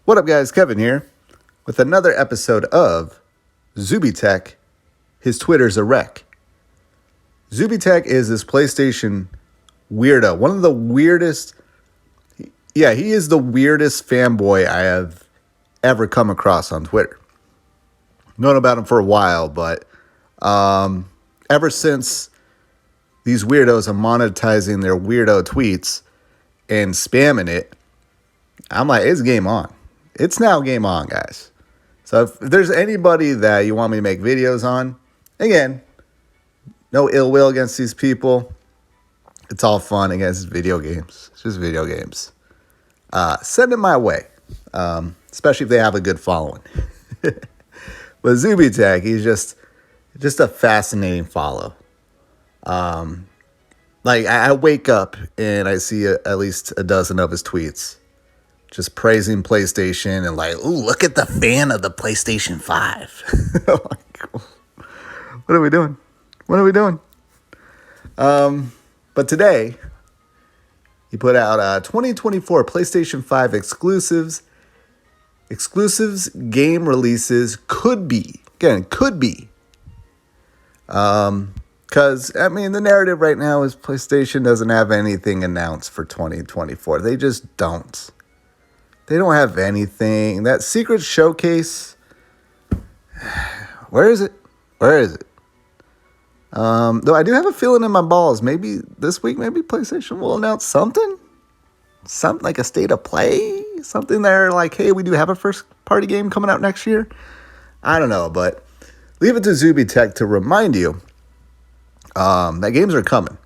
What up, guys? Kevin here with another episode of Zuby Tech. His Twitter's a wreck. Zuby Tech is this PlayStation weirdo. One of the weirdest. Yeah, he is the weirdest fanboy I have ever come across on Twitter. Known about him for a while, but ever since these weirdos are monetizing their weirdo tweets and spamming it, I'm like, it's game on. It's now game on, guys. So if there's anybody that you want me to make videos on, again, no ill will against these people. It's all fun against video games. It's just video games. Send it my way, especially if they have a good following. But Zuby Tech, he's just a fascinating follow. Like I wake up and I see at least a dozen of his tweets, just praising PlayStation and like, ooh, look at the fan of the PlayStation 5. What are we doing? What are we doing? But today, he put out 2024 PlayStation 5 exclusives. Exclusives game releases could be. Again, could be. Because, I mean, the narrative right now is PlayStation doesn't have anything announced for 2024. They just don't. They don't have anything. That secret showcase, where is it? Where is it? Though I do have a feeling in my balls, maybe this week, maybe PlayStation will announce something. Something like a state of play. Something they're like, hey, we do have a first party game coming out next year. I don't know, but leave it to Zuby Tech to remind you that games are coming.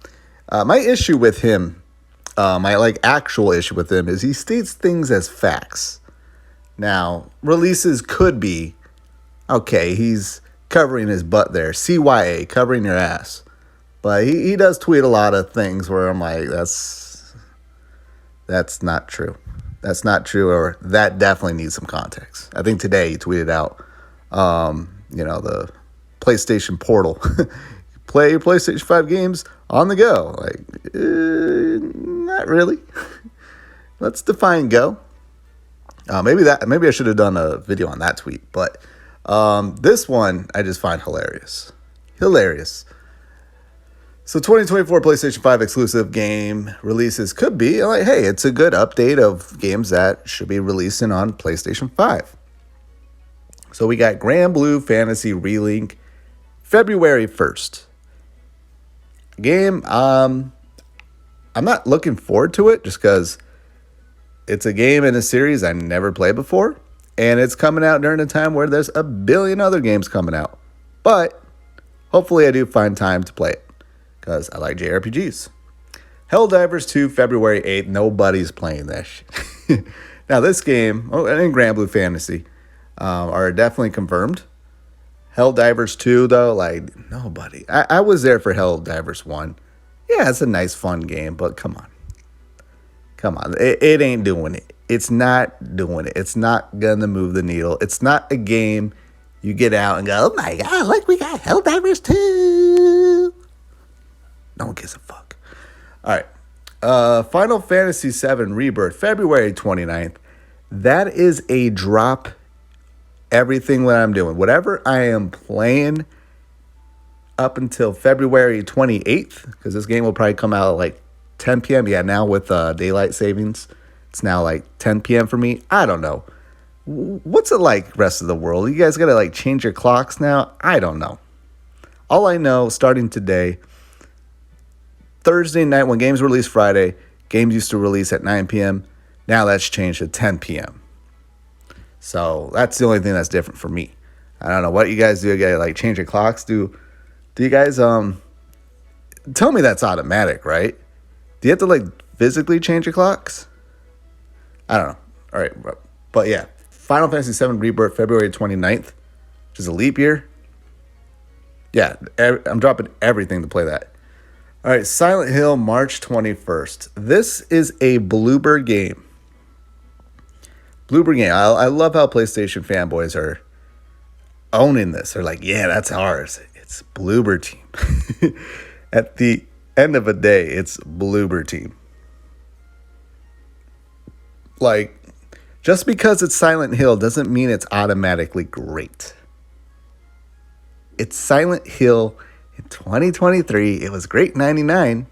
My issue with him, my actual issue with him is he states things as facts. Now, releases could be, okay, he's covering his butt there. CYA, covering your ass. But he does tweet a lot of things where I'm like, that's not true. That's not true, or that definitely needs some context. I think today he tweeted out, the PlayStation Portal. Play your PlayStation 5 games on the go. Like, not really. Let's define go. Maybe I should have done a video on that tweet. But this one I just find hilarious. Hilarious. So 2024 PlayStation 5 exclusive game releases could be like, hey, it's a good update of games that should be releasing on PlayStation 5. So we got Grand Blue Fantasy Relink February 1st. Game, I'm not looking forward to it just because it's a game in a series I never played before. And it's coming out during a time where there's a billion other games coming out. But hopefully I do find time to play it because I like JRPGs. Helldivers 2, February 8th. Nobody's playing this shit. Now this game, and Grand Blue Fantasy, are definitely confirmed. Helldivers 2, though, like, nobody. I was there for Helldivers 1. Yeah, it's a nice, fun game, but come on. Come on. It ain't doing it. It's not doing it. It's not going to move the needle. It's not a game you get out and go, oh my God, look, we got Helldivers 2. No one gives a fuck. All right. Final Fantasy VII Rebirth, February 29th. That is a drop everything that I'm doing. Whatever I am playing up until February 28th, because this game will probably come out at like 10 p.m. Yeah, now with daylight savings, it's now like 10 p.m. for me. I don't know. What's it like rest of the world? You guys got to like change your clocks now? I don't know. All I know, starting today, Thursday night when games release Friday, games used to release at 9 p.m. Now that's changed to 10 p.m. So that's the only thing that's different for me. I don't know what you guys do. You guys like change your clocks? Do you guys tell me that's automatic, right? Do you have to like physically change your clocks? I don't know. All right, but yeah, Final Fantasy VII Rebirth, February 29th, which is a leap year. Yeah, I'm dropping everything to play that. All right, Silent Hill, March 21st. This is a Bloober game. Bloober game. I love how PlayStation fanboys are owning this. They're like, yeah, that's ours. It's Bloober Team. At the end of the day, it's Bloober Team. Like, Just because it's Silent Hill doesn't mean it's automatically great. It's Silent Hill in 2023. It was great in 99.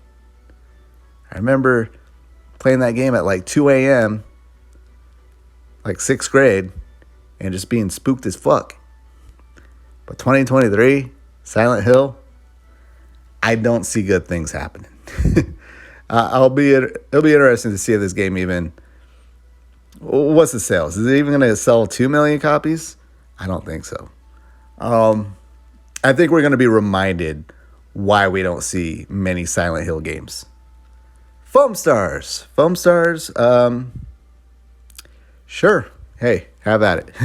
I remember playing that game at like 2 a.m., like 6th grade, and just being spooked as fuck. But 2023, Silent Hill, I don't see good things happening. It'll be interesting to see if this game even, what's the sales? Is it even going to sell 2 million copies? I don't think so. I think we're going to be reminded why we don't see many Silent Hill games. Foam Stars. Sure. Hey, have at it.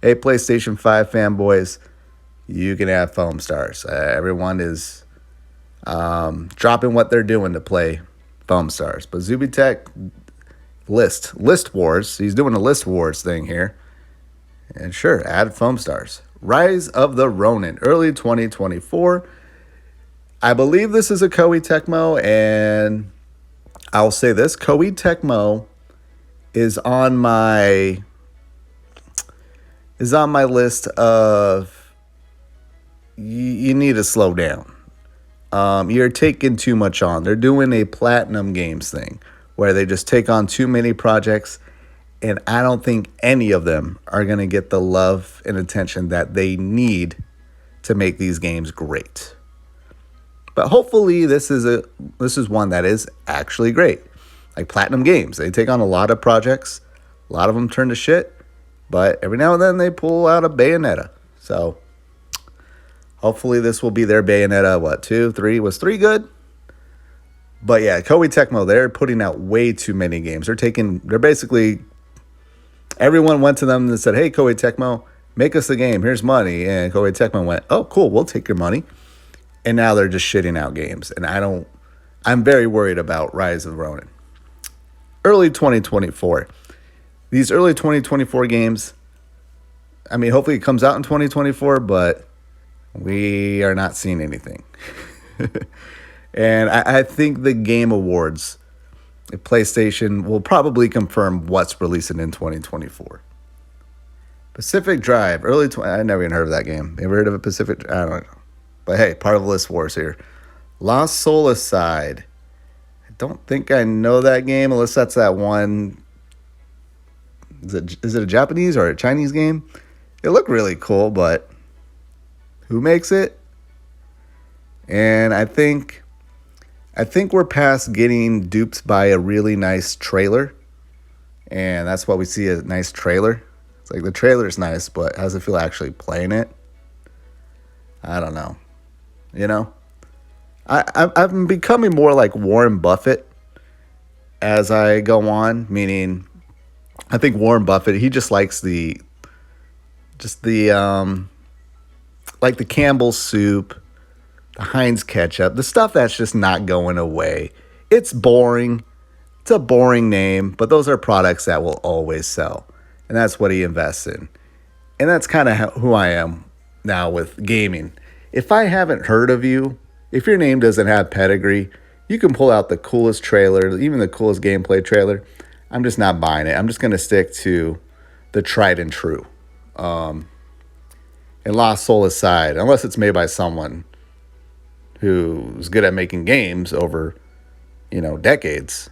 Hey, PlayStation 5 fanboys, you can have Foam Stars. Everyone is dropping what they're doing to play Foam Stars. But Zuby Tech, list wars. He's doing a list wars thing here. And sure, add Foam Stars. Rise of the Ronin, early 2024. I believe this is a Koei Tecmo, and I'll say this: Koei Tecmo is on my list of you need to slow down. You're taking too much on. They're doing a Platinum Games thing where they just take on too many projects, and I don't think any of them are going to get the love and attention that they need to make these games great. But hopefully this is one that is actually great. Like Platinum Games, they take on a lot of projects. A lot of them turn to shit, but every now and then they pull out a Bayonetta. So hopefully this will be their Bayonetta. 2, 3? Was 3 good? But yeah, Koei Tecmo, they're putting out way too many games. They're basically, everyone went to them and said, hey, Koei Tecmo, make us a game. Here's money. And Koei Tecmo went, oh, cool, we'll take your money. And now they're just shitting out games. And I'm very worried about Rise of Ronin. Early 2024. These early 2024 games, I mean, hopefully it comes out in 2024, but we are not seeing anything. And I think the Game Awards, PlayStation will probably confirm what's releasing in 2024. Pacific Drive, I never even heard of that game. Ever heard of a Pacific? I don't know. But hey, part of the list wars here. Lost Soulacide. I don't think I know that game unless that's that one. Is it a Japanese or a Chinese game? It looked really cool, but who makes it? And I think we're past getting duped by a really nice trailer. And that's what we see, a nice trailer. It's like the trailer's nice, but how does it feel actually playing it? I don't know. You know? I'm becoming more like Warren Buffett as I go on, meaning I think Warren Buffett, he just likes the like the Campbell's soup, the Heinz ketchup, the stuff that's just not going away. It's boring. It's a boring name, but those are products that will always sell. And that's what he invests in. And that's kind of who I am now with gaming. If I haven't heard of you, if your name doesn't have pedigree, you can pull out the coolest trailer, even the coolest gameplay trailer. I'm just not buying it. I'm just going to stick to the tried and true. And Lost Soul aside, unless it's made by someone who's good at making games over, decades.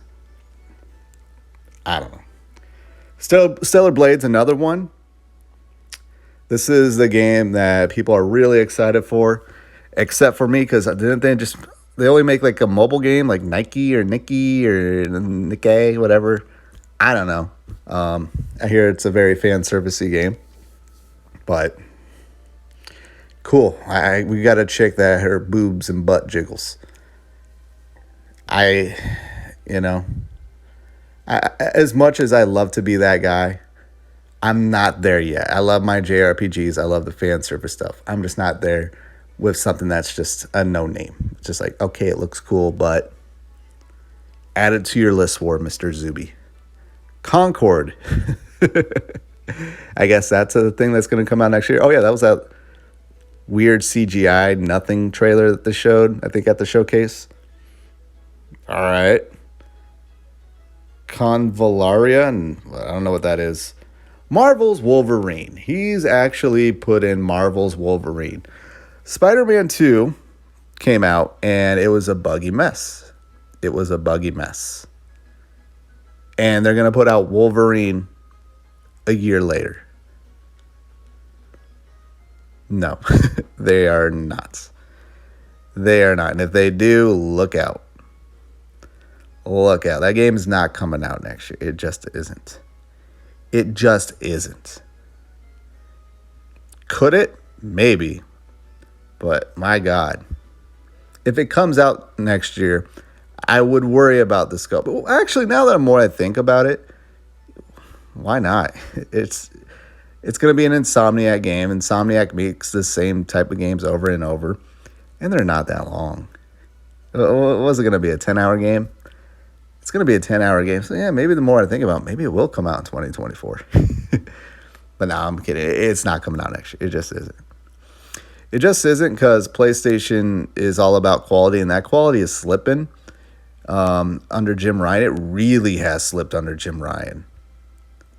I don't know. Stellar Blade's another one. This is the game that people are really excited for, except for me, because didn't they only make like a mobile game like Nike or Nikkei, whatever. I don't know. I hear it's a very fan servicey game, but cool. We got a chick that her boobs and butt jiggles. As much as I love to be that guy, I'm not there yet. I love my JRPGs. I love the fan service stuff. I'm just not there with something that's just a no name. It's just like, okay, it looks cool, but add it to your list for Mr. Zuby. Concord. I guess that's a thing that's going to come out next year. Oh, yeah, that was that weird CGI nothing trailer that they showed, I think, at the showcase. All right. Convolaria, and I don't know what that is. Marvel's Wolverine. He's actually put in Marvel's Wolverine. Spider-Man 2 came out, and it was a buggy mess. It was a buggy mess. And they're going to put out Wolverine a year later. No, they are not. They are not. And if they do, look out. Look out. That game's not coming out next year. It just isn't. It just isn't. Could it? Maybe. But my God. If it comes out next year, I would worry about the scope. Well, actually, now that I think about it, why not? It's going to be an Insomniac game. Insomniac makes the same type of games over and over. And they're not that long. Was it going to be a 10-hour game? It's going to be a 10-hour game. So, yeah, maybe the more I think about it, maybe it will come out in 2024. But no, I'm kidding. It's not coming out next year. It just isn't. It just isn't because PlayStation is all about quality, and that quality is slipping under Jim Ryan. It really has slipped under Jim Ryan.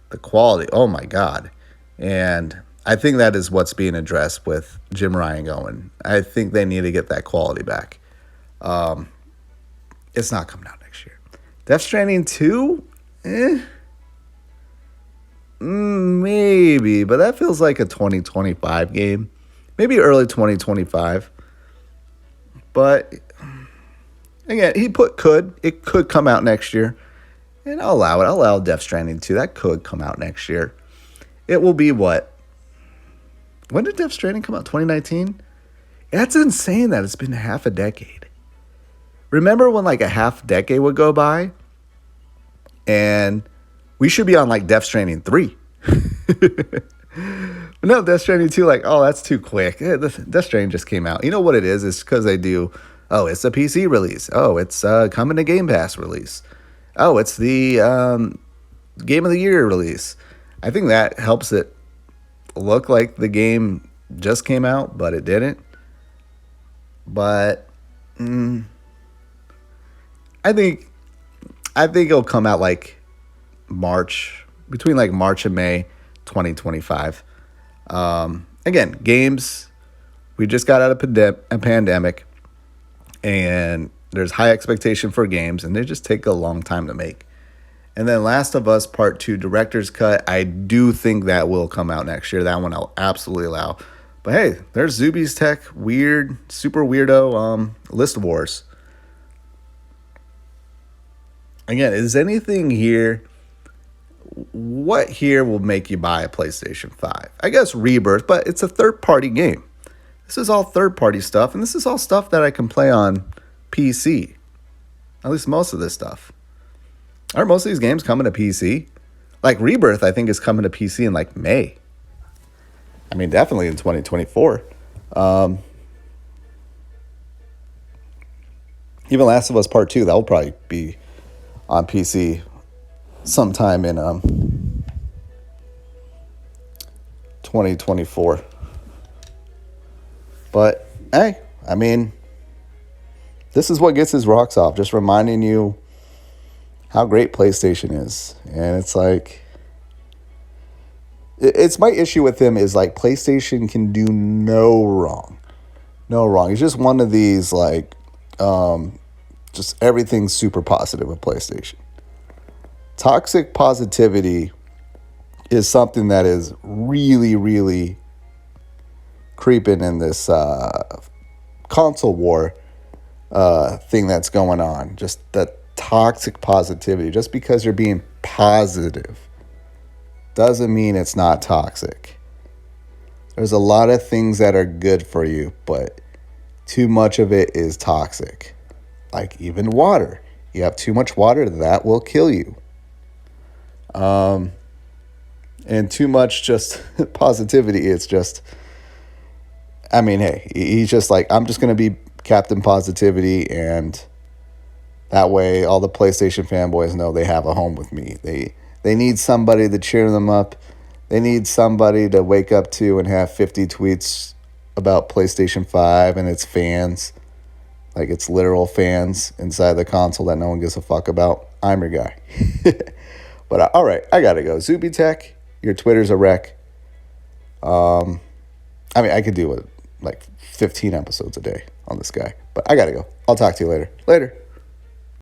The quality, oh my God. And I think that is what's being addressed with Jim Ryan going. I think they need to get that quality back. It's not coming out next year. Death Stranding 2? Maybe, but that feels like a 2025 game. Maybe early 2025. But, again, it could come out next year. And I'll allow it. I'll allow Death Stranding 2. That could come out next year. It will be what? When did Death Stranding come out? 2019? That's insane that it's been half a decade. Remember when like a half decade would go by? And we should be on like Death Stranding 3. No, Death Stranding 2, like, oh, that's too quick. Death Stranding just came out. You know what it is? It's because they do, oh, it's a PC release. Oh, it's coming to Game Pass release. Oh, it's the Game of the Year release. I think that helps it look like the game just came out, but it didn't. But I think it'll come out like March, between like March and May 2025. Again, games, we just got out of a pandemic, and there's high expectation for games, and they just take a long time to make. And then Last of Us Part 2 Director's Cut, I do think that will come out next year. That one I'll absolutely allow. But hey, there's Zuby's Tech, super weirdo List Wars. Again, is anything here, what here will make you buy a PlayStation 5? I guess Rebirth, but it's a third-party game. This is all third-party stuff, and this is all stuff that I can play on PC. At least most of this stuff. Aren't most of these games coming to PC? Like Rebirth, I think, is coming to PC in like May. I mean, definitely in 2024. Even Last of Us Part 2, that will probably be on PC sometime in 2024. But, hey, I mean, this is what gets his rocks off. Just reminding you how great PlayStation is. And it's like, it's my issue with him is like PlayStation can do no wrong. No wrong. He's just one of these like, just everything's super positive with PlayStation. Toxic positivity is something that is really, really creeping in this console war thing that's going on. Just that toxic positivity. Just because you're being positive doesn't mean it's not toxic. There's a lot of things that are good for you, but too much of it is toxic. Like even water. You have too much water, that will kill you. And too much just positivity, it's just, I mean, hey, he's just like, I'm just going to be Captain Positivity, and that way all the PlayStation fanboys know they have a home with me. They need somebody to cheer them up. They need somebody to wake up to and have 50 tweets about PlayStation 5 and its fans. Like it's literal fans inside the console that no one gives a fuck about. I'm your guy. But all right, I gotta go. Zuby Tech, Your Twitter's a wreck. I mean, I could do like 15 episodes a day on this guy, but I gotta go. I'll talk to you later. Later.